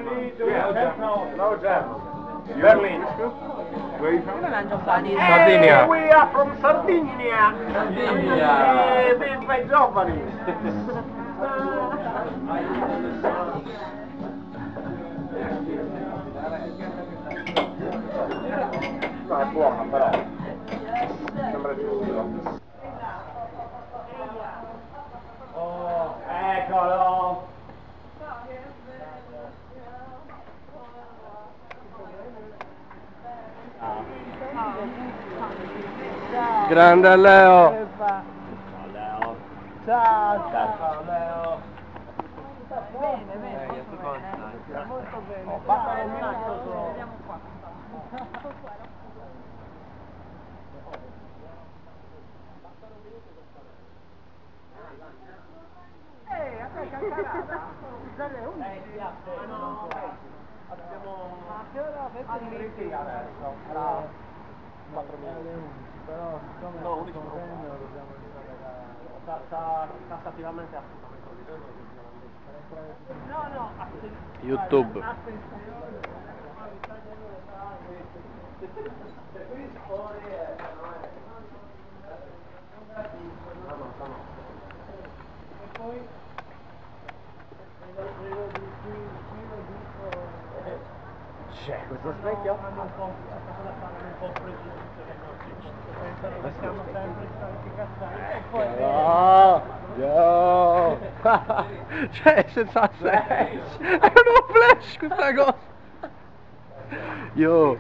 No, German. Berlin. Where are you from? Sardinia. We are from Sardinia. Sardinia. This my giovani. No, è buona però. Sembra giusto. Oh, eccolo! Grande Leo. Ciao Leo. Ciao, Leo. Bene, bene, molto bene. Oh, basta un minuto solo. Vediamo qua. A te calcarata? Dalle 11? No, abbiamo... Ma che ora avete Arrivederci adesso. Tra 4 minuti. Però siccome No, 11 sono non bene, fa. dobbiamo entrare Sta tassativamente assolutamente No, no, attenzione. YouTube. E poi vedo di qui C'è questo specchio? hanno un po' preso pensano che siamo sempre soliti cazzari e poi No, no. Cioè, senza senso. È uno flash questa cosa. Io.